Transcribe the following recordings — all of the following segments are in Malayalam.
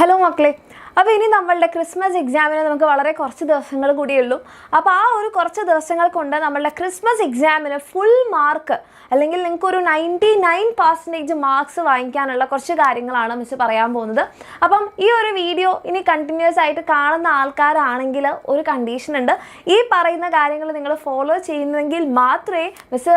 ഹലോ മക്കളെ, അപ്പോൾ ഇനി നമ്മളുടെ ക്രിസ്മസ് എക്സാമിന് നമുക്ക് വളരെ കുറച്ച് ദിവസങ്ങൾ കൂടിയുള്ളൂ. അപ്പോൾ ആ ഒരു കുറച്ച് ദിവസങ്ങൾ കൊണ്ട് നമ്മളുടെ ക്രിസ്മസ് എക്സാമിന് ഫുൾ മാർക്ക് അല്ലെങ്കിൽ നിങ്ങൾക്കൊരു 99% മാർക്സ് വാങ്ങിക്കാനുള്ള കുറച്ച് കാര്യങ്ങളാണ് മിസ് പറയാൻ പോകുന്നത്. അപ്പം ഈ ഒരു വീഡിയോ ഇനി കണ്ടിന്യൂസ് ആയിട്ട് കാണുന്ന ആൾക്കാരാണെങ്കിൽ ഒരു കണ്ടീഷൻ ഉണ്ട്. ഈ പറയുന്ന കാര്യങ്ങൾ നിങ്ങൾ ഫോളോ ചെയ്യുന്നെങ്കിൽ മാത്രമേ മിസ്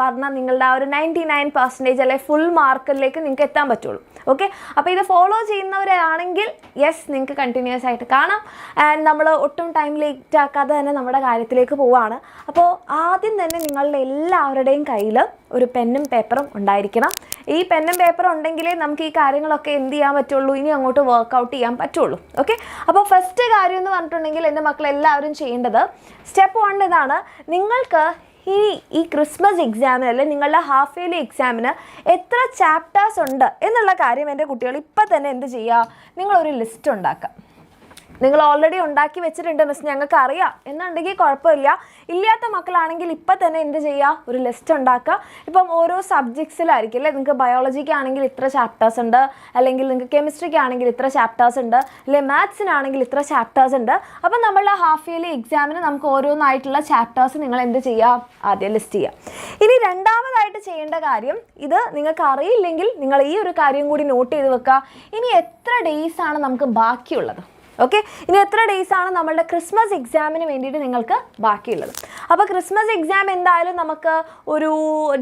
പറഞ്ഞ നിങ്ങളുടെ ആ ഒരു 99% അല്ലെങ്കിൽ ഫുൾ മാർക്കിലേക്ക് നിങ്ങൾക്ക് എത്താൻ പറ്റുള്ളൂ. ഓക്കെ, അപ്പോൾ ഇത് ഫോളോ ചെയ്യുന്നവരാണെങ്കിൽ യെസ് നിങ്ങൾക്ക് കണ്ടിന്യൂസ് ആയിട്ട് കാണാം. ആൻഡ് നമ്മൾ ഒട്ടും ടൈം ലേറ്റ് ആക്കാതെ തന്നെ നമ്മുടെ കാര്യത്തിലേക്ക് പോവുകയാണ്. അപ്പോൾ ആദ്യം തന്നെ നിങ്ങളുടെ എല്ലാവരുടെയും കയ്യിൽ ഒരു പെന്നും പേപ്പറും ഉണ്ടായിരിക്കണം. ഈ പെന്നും പേപ്പറും ഉണ്ടെങ്കിലേ നമുക്ക് ഈ കാര്യങ്ങളൊക്കെ എന്ത് ചെയ്യാൻ പറ്റുള്ളൂ, ഇനി അങ്ങോട്ട് വർക്കൗട്ട് ചെയ്യാൻ പറ്റുള്ളൂ. ഓക്കെ, അപ്പോൾ ഫസ്റ്റ് കാര്യം എന്ന് പറഞ്ഞിട്ടുണ്ടെങ്കിൽ എൻ്റെ മക്കളെല്ലാവരും ചെയ്യേണ്ടത് സ്റ്റെപ്പ് 1 ഇതാണ്. നിങ്ങൾക്ക് ഈ ക്രിസ്മസ് എക്സാമിന് അല്ലെങ്കിൽ നിങ്ങളുടെ ഹാഫ് ഇയർലി എക്സാമിന് എത്ര ചാപ്റ്റേഴ്സ് ഉണ്ട് എന്നുള്ള കാര്യം എൻ്റെ കുട്ടികൾ ഇപ്പം തന്നെ എന്ത് ചെയ്യുക, നിങ്ങളൊരു ലിസ്റ്റ് ഉണ്ടാക്കുക. നിങ്ങൾ ഓൾറെഡി ഉണ്ടാക്കി വെച്ചിട്ടുണ്ട് മിസ്, ഞങ്ങൾക്ക് അറിയാം എന്നുണ്ടെങ്കിൽ കുഴപ്പമില്ല. ഇല്ലാത്ത മക്കളാണെങ്കിൽ ഇപ്പം തന്നെ എന്ത് ചെയ്യുക, ഒരു ലിസ്റ്റ് ഉണ്ടാക്കുക. ഇപ്പം ഓരോ സബ്ജക്ട്സിലായിരിക്കും അല്ലേ, നിങ്ങൾക്ക് ബയോളജിക്കാണെങ്കിൽ ഇത്ര ചാപ്റ്റേഴ്സ് ഉണ്ട്, അല്ലെങ്കിൽ നിങ്ങൾക്ക് കെമിസ്ട്രിക്കാണെങ്കിൽ ഇത്ര ചാപ്റ്റേഴ്സ് ഉണ്ട്, അല്ലെങ്കിൽ മാത്സിനാണെങ്കിൽ ഇത്ര ചാപ്റ്റേഴ്സ് ഉണ്ട്. അപ്പം നമ്മളുടെ ഹാഫ് ഇയർലി എക്സാമിന് നമുക്ക് ഓരോന്നായിട്ടുള്ള ചാപ്റ്റേഴ്സ് നിങ്ങൾ എന്ത് ചെയ്യുക, ആദ്യം ലിസ്റ്റ് ചെയ്യുക. ഇനി രണ്ടാമതായിട്ട് ചെയ്യേണ്ട കാര്യം, ഇത് നിങ്ങൾക്ക് അറിയില്ലെങ്കിൽ നിങ്ങൾ ഈ ഒരു കാര്യം കൂടി നോട്ട് ചെയ്ത് വെക്കുക. ഇനി എത്ര ഡേയ്സാണ് നമുക്ക് ബാക്കിയുള്ളത്? ഓക്കെ, ഇനി എത്ര ഡേയ്സാണ് നമ്മളുടെ ക്രിസ്മസ് എക്സാമിന് വേണ്ടിയിട്ട് നിങ്ങൾക്ക് ബാക്കിയുള്ളത്? അപ്പോൾ ക്രിസ്മസ് എക്സാം എന്തായാലും നമുക്ക് ഒരു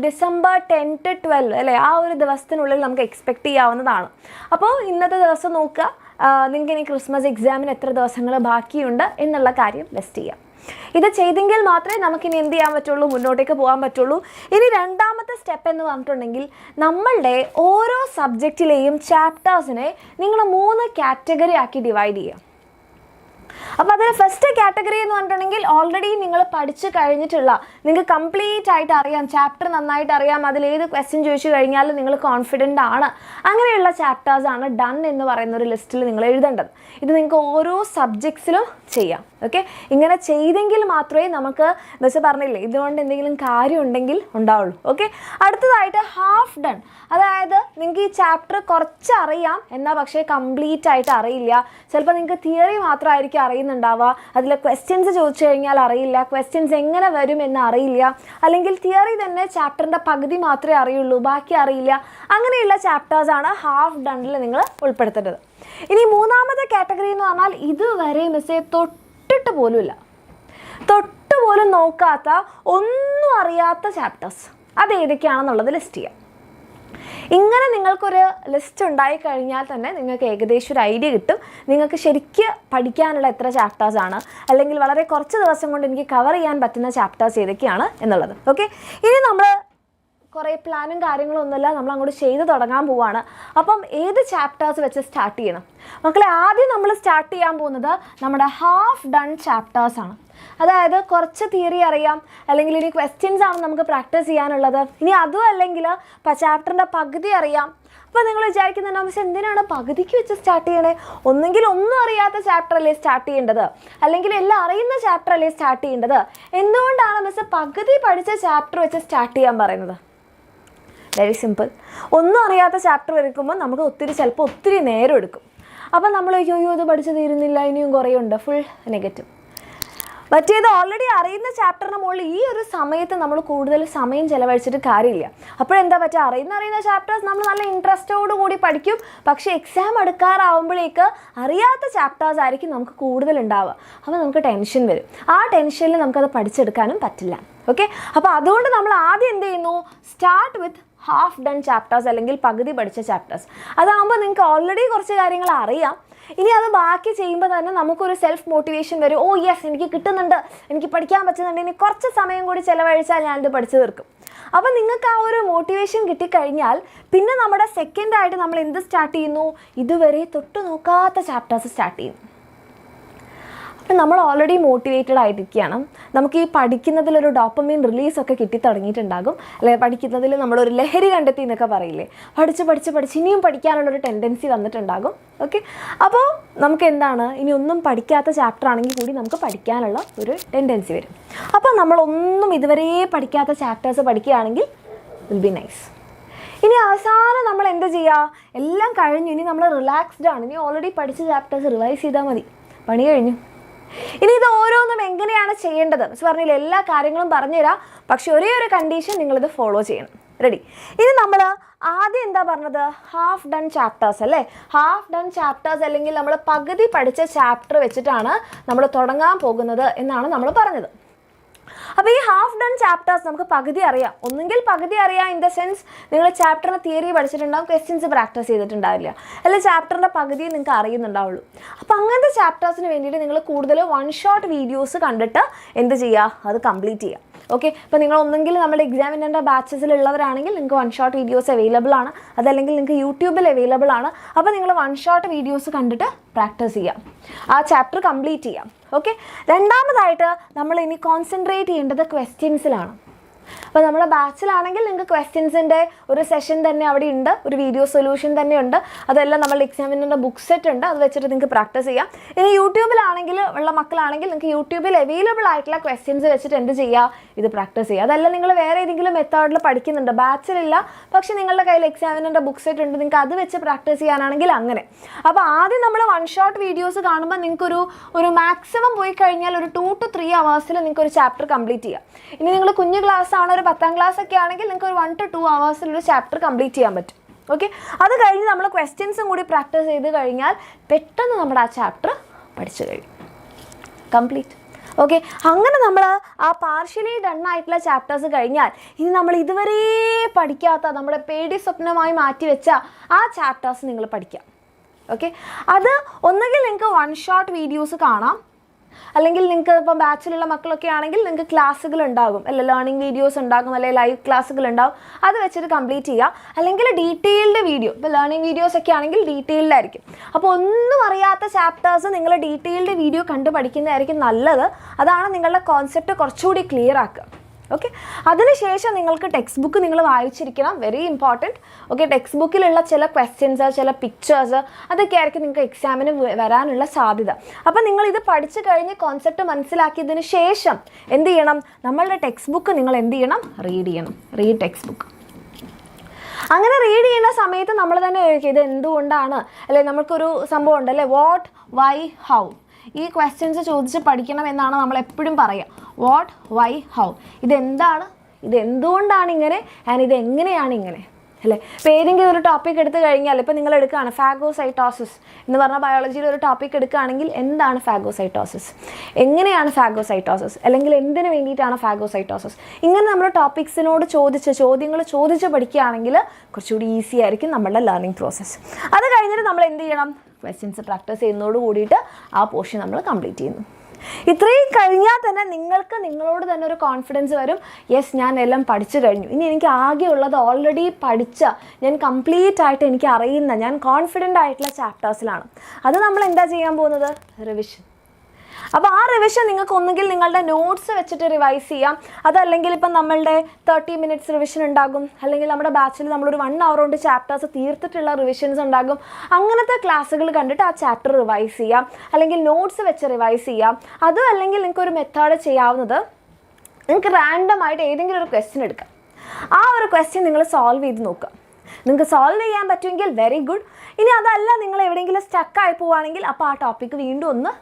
ഡിസംബർ 10 to 12 അല്ലേ, ആ ഒരു ദിവസത്തിനുള്ളിൽ നമുക്ക് എക്സ്പെക്റ്റ് ചെയ്യാവുന്നതാണ്. അപ്പോൾ ഇന്നത്തെ ദിവസം നോക്കുക, നിങ്ങൾക്ക് ഇനി ക്രിസ്മസ് എക്സാമിന് എത്ര ദിവസങ്ങൾ ബാക്കിയുണ്ട് എന്നുള്ള കാര്യം ലിസ്റ്റ് ചെയ്യാം. ഇത് ചെയ്തെങ്കിൽ മാത്രമേ നമുക്കിനി എന്ത് ചെയ്യാൻ പറ്റുള്ളൂ, മുന്നോട്ടേക്ക് പോകാൻ പറ്റുള്ളൂ. ഇനി രണ്ടാമത്തെ സ്റ്റെപ്പ് എന്ന് പറഞ്ഞിട്ടുണ്ടെങ്കിൽ നമ്മളുടെ ഓരോ സബ്ജക്റ്റിലെയും ചാപ്റ്റേഴ്സിനെ നിങ്ങൾ 3 കാറ്റഗറി ആക്കി ഡിവൈഡ് ചെയ്യുക. അപ്പോൾ അതിൽ ഫസ്റ്റ് കാറ്റഗറി എന്ന് പറഞ്ഞിട്ടുണ്ടെങ്കിൽ ഓൾറെഡി നിങ്ങൾ പഠിച്ചു കഴിഞ്ഞിട്ടുള്ള, നിങ്ങൾക്ക് കംപ്ലീറ്റ് ആയിട്ട് അറിയാം, ചാപ്റ്റർ നന്നായിട്ട് അറിയാം, അതിലേത് ക്വസ്റ്റ്യൻ ചോദിച്ചു കഴിഞ്ഞാൽ നിങ്ങൾ കോൺഫിഡൻ്റ് ആണ്, അങ്ങനെയുള്ള ചാപ്റ്റേഴ്സാണ് ഡൺ എന്ന് പറയുന്ന ഒരു ലിസ്റ്റിൽ നിങ്ങൾ എഴുതേണ്ടത്. ഇത് നിങ്ങൾക്ക് ഓരോ സബ്ജക്ട്സിലും ചെയ്യാം. ഓക്കെ, ഇങ്ങനെ ചെയ്തെങ്കിൽ മാത്രമേ നമുക്ക് മിസ് പറഞ്ഞില്ലേ ഇതുകൊണ്ട് എന്തെങ്കിലും കാര്യം ഉണ്ടെങ്കിൽ ഉണ്ടാവുള്ളൂ. ഓക്കെ, അടുത്തതായിട്ട് ഹാഫ് ഡൺ, അതായത് നിങ്ങൾക്ക് ഈ ചാപ്റ്റർ കുറച്ച് അറിയാം എന്നാൽ പക്ഷേ കംപ്ലീറ്റ് ആയിട്ട് അറിയില്ല. ചിലപ്പോൾ നിങ്ങൾക്ക് തിയറി മാത്രമായിരിക്കും അറിയുന്നുണ്ടാവുക, അതിലെ ക്വസ്റ്റ്യൻസ് ചോദിച്ചു കഴിഞ്ഞാൽ അറിയില്ല, ക്വസ്റ്റ്യൻസ് എങ്ങനെ വരും എന്ന് അറിയില്ല, അല്ലെങ്കിൽ തിയറി തന്നെ ചാപ്റ്ററിൻ്റെ പകുതി മാത്രമേ അറിയുള്ളൂ, ബാക്കി അറിയില്ല. അങ്ങനെയുള്ള ചാപ്റ്റേഴ്സാണ് ഹാഫ് ഡണ്ണിൽ നിങ്ങൾ ഉൾപ്പെടുത്തേണ്ടത്. ഇനി മൂന്നാമത്തെ കാറ്റഗറി എന്ന് പറഞ്ഞാൽ ഇതുവരെ മിസ്സേ തൊട്ടിട്ട് പോലും നോക്കാത്ത, ഒന്നും അറിയാത്ത ചാപ്റ്റേഴ്സ്, അത് ഏതൊക്കെയാണെന്നുള്ളത് ലിസ്റ്റ് ചെയ്യാം. ഇങ്ങനെ നിങ്ങൾക്കൊരു ലിസ്റ്റ് ഉണ്ടായി കഴിഞ്ഞാൽ തന്നെ നിങ്ങൾക്ക് ഏകദേശം ഒരു ഐഡിയ കിട്ടും നിങ്ങൾക്ക് ശരിക്കും പഠിക്കാനുള്ള എത്ര ചാപ്റ്റേഴ്സാണ്, അല്ലെങ്കിൽ വളരെ കുറച്ച് ദിവസം കൊണ്ട് എനിക്ക് കവർ ചെയ്യാൻ പറ്റുന്ന ചാപ്റ്റേഴ്സ് ഏതൊക്കെയാണ് എന്നുള്ളത്. ഓക്കെ, ഇനി നമ്മൾ കുറേ പ്ലാനും കാര്യങ്ങളും ഒന്നുമില്ല, നമ്മൾ അങ്ങോട്ട് ചെയ്ത് തുടങ്ങാൻ പോവുകയാണ്. അപ്പം ഏത് ചാപ്റ്റേഴ്സ് വെച്ച് സ്റ്റാർട്ട് ചെയ്യണം മക്കളെ? ആദ്യം നമ്മൾ സ്റ്റാർട്ട് ചെയ്യാൻ പോകുന്നത് നമ്മുടെ ഹാഫ് ഡൺ ചാപ്റ്റേഴ്സാണ്. അതായത് കുറച്ച് തിയറി അറിയാം, അല്ലെങ്കിൽ ഇനി ക്വസ്റ്റ്യൻസ് ആണ് നമുക്ക് പ്രാക്ടീസ് ചെയ്യാനുള്ളത്. ഇനി അതും അല്ലെങ്കിൽ ചാപ്റ്ററിൻ്റെ പകുതി അറിയാം. അപ്പോൾ നിങ്ങൾ വിചാരിക്കുന്നുണ്ടോ മിസ് എന്തിനാണ് പകുതിക്ക് വെച്ച് സ്റ്റാർട്ട് ചെയ്യണേ? ഒന്നെങ്കിൽ ഒന്നും അറിയാത്ത ചാപ്റ്റർ അല്ലേ സ്റ്റാർട്ട് ചെയ്യേണ്ടത്, അല്ലെങ്കിൽ എല്ലാം അറിയുന്ന ചാപ്റ്റർ അല്ലേ സ്റ്റാർട്ട് ചെയ്യേണ്ടത്? എന്തുകൊണ്ടാണ് മിസ് പകുതി പഠിച്ച ചാപ്റ്റർ വെച്ച് സ്റ്റാർട്ട് ചെയ്യാൻ പറയുന്നത്? Very simple. ഒന്നും അറിയാത്ത ചാപ്റ്റർ എടുക്കുമ്പോൾ നമുക്ക് ചിലപ്പോൾ ഒത്തിരി നേരം എടുക്കും. അപ്പം നമ്മൾ അയ്യോ ഇത് പഠിച്ചു തീരുന്നില്ല, ഇനിയും കുറേ ഉണ്ട്, ഫുൾ നെഗറ്റീവ്. മറ്റേത് ഓൾറെഡി അറിയുന്ന ചാപ്റ്ററിന് മുകളിൽ ഈ ഒരു സമയത്ത് നമ്മൾ കൂടുതൽ സമയം ചിലവഴിച്ചിട്ട് കാര്യമില്ല. അപ്പോഴെന്താ പറ്റുക, അറിയുന്ന ചാപ്റ്റേഴ്സ് നമ്മൾ നല്ല ഇൻട്രസ്റ്റോടു കൂടി പഠിക്കും, പക്ഷേ എക്സാം എടുക്കാറാവുമ്പോഴേക്ക് അറിയാത്ത ചാപ്റ്റേഴ്സ് ആയിരിക്കും നമുക്ക് കൂടുതൽ ഉണ്ടാവുക. അപ്പോൾ നമുക്ക് ടെൻഷൻ വരും. ആ ടെൻഷനിൽ നമുക്കത് പഠിച്ചെടുക്കാനും പറ്റില്ല. ഓക്കെ, അപ്പോൾ അതുകൊണ്ട് നമ്മൾ ആദ്യം എന്ത് ചെയ്യുന്നു, start with half done chapters, അല്ലെങ്കിൽ പകുതി പഠിച്ച ചാപ്റ്റേഴ്സ്. അതാകുമ്പോൾ നിങ്ങൾക്ക് ഓൾറെഡി കുറച്ച് കാര്യങ്ങൾ അറിയാം. ഇനി അത് ബാക്കി ചെയ്യുമ്പോൾ തന്നെ നമുക്കൊരു സെൽഫ് മോട്ടിവേഷൻ വരും. ഓ യെസ്, എനിക്ക് കിട്ടുന്നുണ്ട്, എനിക്ക് പഠിക്കാൻ പറ്റുന്നുണ്ട്, ഇനി കുറച്ച് സമയം കൂടി ചിലവഴിച്ചാൽ ഞാനിത് പഠിച്ചു തീർക്കും. അപ്പോൾ നിങ്ങൾക്ക് ആ ഒരു മോട്ടിവേഷൻ കിട്ടിക്കഴിഞ്ഞാൽ പിന്നെ നമ്മുടെ സെക്കൻഡായിട്ട് നമ്മൾ എന്ത് സ്റ്റാർട്ട് ചെയ്യുന്നു, ഇതുവരെ തൊട്ട് നോക്കാത്ത ചാപ്റ്റേഴ്സ് സ്റ്റാർട്ട് ചെയ്യുന്നു. അപ്പം നമ്മൾ ഓൾറെഡി മോട്ടിവേറ്റഡ് ആയിട്ടിരിക്കുകയാണ്. നമുക്ക് ഈ പഠിക്കുന്നതിലൊരു ഡോപ്പമൈൻ റിലീസൊക്കെ കിട്ടി തുടങ്ങിയിട്ടുണ്ടാകും, അല്ലെങ്കിൽ പഠിക്കുന്നതിൽ നമ്മളൊരു ലഹരി കണ്ടെത്തി എന്നൊക്കെ പറയില്ലേ, പഠിച്ച് ഇനിയും പഠിക്കാനുള്ളൊരു ടെൻഡൻസി വന്നിട്ടുണ്ടാകും. ഓക്കെ, അപ്പോൾ നമുക്ക് എന്താണ്, ഇനി ഒന്നും പഠിക്കാത്ത ചാപ്റ്റർ ആണെങ്കിൽ കൂടി നമുക്ക് പഠിക്കാനുള്ള ഒരു ടെൻഡൻസി വരും. അപ്പോൾ നമ്മളൊന്നും ഇതുവരെ പഠിക്കാത്ത ചാപ്റ്റേഴ്സ് പഠിക്കുകയാണെങ്കിൽ വിൽ ബി നൈസ്. ഇനി അവസാനം നമ്മൾ എന്താ ചെയ്യുക? എല്ലാം കഴിഞ്ഞു, ഇനി നമ്മൾ റിലാക്സ്ഡ് ആണ്. ഇനി ഓൾറെഡി പഠിച്ച ചാപ്റ്റേഴ്സ് റിവൈസ് ചെയ്താൽ മതി, പണി കഴിഞ്ഞു. ഇനി ഇത് ഓരോന്നും എങ്ങനെയാണ് ചെയ്യേണ്ടത് മിസ് പറഞ്ഞില്ല, എല്ലാ കാര്യങ്ങളും പറഞ്ഞുതരാം. പക്ഷെ ഒരേ ഒരു കണ്ടീഷൻ, നിങ്ങളിത് ഫോളോ ചെയ്യണം. റെഡി? ഇനി നമ്മൾ ആദ്യം എന്താ പറഞ്ഞത്? ഹാഫ് ഡൺ ചാപ്റ്റേഴ്സ് അല്ലേ? ഹാഫ് ഡൺ ചാപ്റ്റേഴ്സ് അല്ലെങ്കിൽ നമ്മൾ പകുതി പഠിച്ച ചാപ്റ്റർ വെച്ചിട്ടാണ് നമ്മൾ തുടങ്ങാൻ പോകുന്നത് എന്നാണ് നമ്മൾ പറഞ്ഞത്. അപ്പോൾ ഈ ഹാഫ് ഡൺ ചാപ്റ്റേഴ്സ് നമുക്ക് പകുതി അറിയാം. ഒന്നുകിൽ പകുതി അറിയാം ഇൻ ദ സെൻസ് നിങ്ങൾ ചാപ്റ്ററിൻ്റെ തിയറി പഠിച്ചിട്ടുണ്ടാവും, ക്വസ്റ്റ്യൻസ് പ്രാക്ടീസ് ചെയ്തിട്ടുണ്ടാവില്ല, അല്ലെങ്കിൽ ചാപ്റ്ററിൻ്റെ പകുതി നിങ്ങൾക്ക് അറിയുന്നുണ്ടാവുള്ളൂ. അപ്പോൾ അങ്ങനത്തെ ചാപ്റ്റേഴ്സിന് വേണ്ടിയിട്ട് നിങ്ങൾ കൂടുതൽ വൺ ഷോട്ട് വീഡിയോസ് കണ്ടിട്ട് എന്ത് ചെയ്യുക? അത് കംപ്ലീറ്റ് ചെയ്യുക. ഓക്കെ, ഇപ്പോൾ നിങ്ങൾ ഒന്നെങ്കിൽ നമ്മുടെ എക്സാമിനറിൻ്റെ ബാച്ചസിലുള്ളവരാണെങ്കിൽ നിങ്ങൾക്ക് വൺ ഷോട്ട് വീഡിയോസ് അവൈലബിൾ ആണ്, അതല്ലെങ്കിൽ നിങ്ങൾക്ക് യൂട്യൂബിൽ അവൈലബിൾ ആണ്. അപ്പോൾ നിങ്ങൾ വൺ ഷോട്ട് വീഡിയോസ് കണ്ടിട്ട് പ്രാക്ടീസ് ചെയ്യാം, ആ ചാപ്റ്റർ കംപ്ലീറ്റ് ചെയ്യാം. ഓക്കെ, രണ്ടാമതായിട്ട് നമ്മൾ ഇനി കോൺസെൻട്രേറ്റ് ചെയ്യേണ്ടത് ക്വസ്റ്റ്യൻസിലാണ്. അപ്പോൾ നമ്മുടെ ബാച്ചിലാണെങ്കിൽ നിങ്ങൾക്ക് ക്വസ്റ്റ്യൻസിൻ്റെ ഒരു സെഷൻ തന്നെ അവിടെ ഉണ്ട്, ഒരു വീഡിയോ സൊല്യൂഷൻ തന്നെ ഉണ്ട്. അതെല്ലാം നമ്മളുടെ എക്സാമിനറിൻ്റെ ബുക്ക് സെറ്റ് ഉണ്ട്, അത് വെച്ചിട്ട് നിങ്ങൾക്ക് പ്രാക്ടീസ് ചെയ്യാം. ഇനി യൂട്യൂബിലാണെങ്കിൽ ഉള്ള മക്കളാണെങ്കിൽ നിങ്ങൾക്ക് യൂട്യൂബിൽ അവൈലബിൾ ആയിട്ടുള്ള ക്വസ്റ്റ്യൻസ് വെച്ചിട്ട് എന്ത് ചെയ്യുക? ഇത് പ്രാക്ടീസ് ചെയ്യുക. അതല്ല നിങ്ങൾ വേറെ ഏതെങ്കിലും മെത്തേഡിൽ പഠിക്കുന്നുണ്ട്, ബാച്ചിലില്ല, പക്ഷേ നിങ്ങളുടെ കയ്യിൽ എക്സാമിനറിൻ്റെ ബുക്ക് സെറ്റ് ഉണ്ട്, നിങ്ങൾക്ക് അത് വെച്ച് പ്രാക്ടീസ് ചെയ്യാനാണെങ്കിൽ അങ്ങനെ. അപ്പോൾ ആദ്യം നമ്മൾ വൺ ഷോട്ട് വീഡിയോസ് കാണുമ്പോൾ നിങ്ങൾക്കൊരു മാക്സിമം പോയി കഴിഞ്ഞാൽ ഒരു 2 to 3 hours നിങ്ങൾക്ക് ഒരു ചാപ്റ്റർ കംപ്ലീറ്റ് ചെയ്യാം. ഇനി നിങ്ങൾ കുഞ്ഞു ക്ലാസ് ആണ്, ഒരു 10ാം ക്ലാസ് ഒക്കെ ആണെങ്കിൽ നിങ്ങൾക്ക് ഒരു 1 to 2 hours ഒരു ചാപ്റ്റർ കംപ്ലീറ്റ് ചെയ്യാൻ പറ്റും. ഓക്കെ, അത് കഴിഞ്ഞ് നമ്മൾ ക്വസ്റ്റ്യൻസും കൂടി പ്രാക്ടീസ് ചെയ്ത് കഴിഞ്ഞാൽ പെട്ടെന്ന് നമ്മുടെ ആ ചാപ്റ്റർ പഠിച്ചു കഴിയും, കംപ്ലീറ്റ്. ഓക്കെ, അങ്ങനെ നമ്മൾ ആ പാർഷ്യലി ഡൺ ആയിട്ടുള്ള ചാപ്റ്റേഴ്സ് കഴിഞ്ഞാൽ ഇനി നമ്മൾ ഇതുവരെ പഠിക്കാത്ത നമ്മുടെ പേടി സ്വപ്നമായി മാറ്റിവെച്ച ആ ചാപ്റ്റേഴ്സ് നിങ്ങൾ പഠിക്കാം. ഓക്കെ, അത് ഒന്നുകിൽ നിങ്ങൾക്ക് വൺ ഷോട്ട് വീഡിയോസ് കാണാം, അല്ലെങ്കിൽ നിങ്ങൾക്ക് ഇപ്പം ബാച്ചിലുള്ള മക്കളൊക്കെ ആണെങ്കിൽ നിങ്ങൾക്ക് ക്ലാസ്സുകൾ ഉണ്ടാകും, അല്ലെ ലേണിംഗ് വീഡിയോസ് ഉണ്ടാകും, അല്ലെങ്കിൽ ലൈവ് ക്ലാസ്സുകൾ ഉണ്ടാകും, അത് വെച്ചിട്ട് കംപ്ലീറ്റ് ചെയ്യുക. അല്ലെങ്കിൽ ഡീറ്റെയിൽഡ് വീഡിയോ, ഇപ്പോൾ ലേണിംഗ് വീഡിയോസ് ഒക്കെ ആണെങ്കിൽ ഡീറ്റെയിൽഡ് ആയിരിക്കും. അപ്പോൾ ഒന്നും അറിയാത്ത ചാപ്റ്റേഴ്സ് നിങ്ങൾ ഡീറ്റെയിൽഡ് വീഡിയോ കണ്ട് പഠിക്കുന്നതായിരിക്കും നല്ലത്. അതാണ് നിങ്ങളുടെ കോൺസെപ്റ്റ് കുറച്ചുകൂടി ക്ലിയർ ആക്കുക. ഓക്കെ, അതിനുശേഷം നിങ്ങൾക്ക് ടെക്സ്റ്റ് ബുക്ക് നിങ്ങൾ വായിച്ചിരിക്കണം, വെരി ഇമ്പോർട്ടൻറ്റ്. ഓക്കെ, ടെക്സ്റ്റ് ബുക്കിലുള്ള ചില ക്വസ്റ്റ്യൻസ്, ചില പിക്ചേഴ്സ്, അതൊക്കെ ആയിരിക്കും നിങ്ങൾക്ക് എക്സാമിന് വരാനുള്ള സാധ്യത. അപ്പോൾ നിങ്ങളിത് പഠിച്ചു കഴിഞ്ഞ് കോൺസെപ്റ്റ് മനസ്സിലാക്കിയതിന് ശേഷം എന്ത് ചെയ്യണം? നമ്മളുടെ ടെക്സ്റ്റ് ബുക്ക് നിങ്ങൾ എന്ത് ചെയ്യണം? റീഡ് ചെയ്യണം, റീഡ് ടെക്സ്റ്റ് ബുക്ക്. അങ്ങനെ റീഡ് ചെയ്യുന്ന സമയത്ത് നമ്മൾ തന്നെ ചോദിക്കും ഇത് എന്തുകൊണ്ടാണ്, അല്ലെ നമുക്കൊരു സംഭവം ഉണ്ടല്ലേ, വാട്ട്, വൈ, ഹൗ. ഈ ക്വസ്റ്റ്യൻസ് ചോദിച്ച് പഠിക്കണം എന്നാണ് നമ്മൾ എപ്പോഴും പറയുക. What, why, how. ഇതെന്താണ്, ഇത് എന്തുകൊണ്ടാണ് ഇങ്ങനെ, ആൻഡ് ഇത് എങ്ങനെയാണ് ഇങ്ങനെ, അല്ലേ? ഇപ്പോൾ ഏതെങ്കിലും ഒരു ടോപ്പിക് എടുത്തു കഴിഞ്ഞാൽ, ഇപ്പോൾ നിങ്ങൾ എടുക്കുകയാണ് ഫാഗോസൈറ്റോസിസ് എന്ന് പറഞ്ഞ ബയോളജിയിൽ ഒരു ടോപ്പിക് എടുക്കുകയാണെങ്കിൽ എന്താണ് ഫാഗോസൈറ്റോസിസ്, എങ്ങനെയാണ് ഫാഗോസൈറ്റോസിസ്, അല്ലെങ്കിൽ എന്തിനു വേണ്ടിയിട്ടാണ് ഫാഗോസൈറ്റോസിസ്, ഇങ്ങനെ നമ്മൾ ടോപ്പിക്സിനോട് ചോദ്യങ്ങൾ ചോദിച്ച് പഠിക്കുകയാണെങ്കിൽ കുറച്ചുകൂടി ഈസി ആയിരിക്കും നമ്മളുടെ ലേണിംഗ് പ്രോസസ്സ്. അത് കഴിഞ്ഞിട്ട് നമ്മൾ എന്ത് ചെയ്യണം? ക്വസ്റ്റ്യൻസ് പ്രാക്ടീസ് ചെയ്യുന്നതോട് കൂടിയിട്ട് ആ പോർഷൻ നമ്മൾ കംപ്ലീറ്റ് ചെയ്യുന്നു. ഇത്രയും കഴിഞ്ഞാൽ തന്നെ നിങ്ങൾക്ക് നിങ്ങളോട് തന്നെ ഒരു കോൺഫിഡൻസ് വരും, യെസ് ഞാൻ എല്ലാം പഠിച്ചു കഴിഞ്ഞു, ഇനി എനിക്ക് ആകെയുള്ളത് ഓൾറെഡി പഠിച്ച, ഞാൻ കംപ്ലീറ്റ് ആയിട്ട് എനിക്ക് അറിയുന്ന, ഞാൻ കോൺഫിഡൻ്റ് ആയിട്ടുള്ള ചാപ്റ്റേഴ്സിലാണ്. അത് നമ്മൾ എന്താ ചെയ്യാൻ പോകുന്നത്? റിവിഷൻ. അപ്പോൾ ആ റിവിഷൻ നിങ്ങൾക്ക് ഒന്നുകിൽ നിങ്ങളുടെ നോട്ട്സ് വെച്ചിട്ട് റിവൈസ് ചെയ്യാം, അതല്ലെങ്കിൽ ഇപ്പം നമ്മളുടെ 30 minutes റിവിഷൻ ഉണ്ടാകും, അല്ലെങ്കിൽ നമ്മുടെ ബാച്ചിൽ നമ്മളൊരു 1 hour കൊണ്ട് ചാപ്റ്റേഴ്സ് തീർത്തിട്ടുള്ള റിവിഷൻസ് ഉണ്ടാകും. അങ്ങനത്തെ ക്ലാസ്സുകൾ കണ്ടിട്ട് ആ ചാപ്റ്റർ റിവൈസ് ചെയ്യാം, അല്ലെങ്കിൽ നോട്ട്സ് വെച്ച് റിവൈസ് ചെയ്യാം. അതും അല്ലെങ്കിൽ നിങ്ങൾക്കൊരു മെത്തേഡ് ചെയ്യാവുന്നത്, നിങ്ങൾക്ക് റാൻഡം ആയിട്ട് ഏതെങ്കിലും ഒരു ക്വസ്റ്റ്യൻ എടുക്കാം, ആ ഒരു ക്വസ്റ്റ്യൻ നിങ്ങൾ സോൾവ് ചെയ്ത് നോക്കുക. നിങ്ങൾക്ക് സോൾവ് ചെയ്യാൻ പറ്റുമെങ്കിൽ വെരി ഗുഡ്. ഇനി അതല്ല നിങ്ങൾ എവിടെയെങ്കിലും സ്റ്റക്കായി പോവുകയാണെങ്കിൽ അപ്പോൾ ആ ടോപ്പിക്ക് വീണ്ടും ഒന്ന്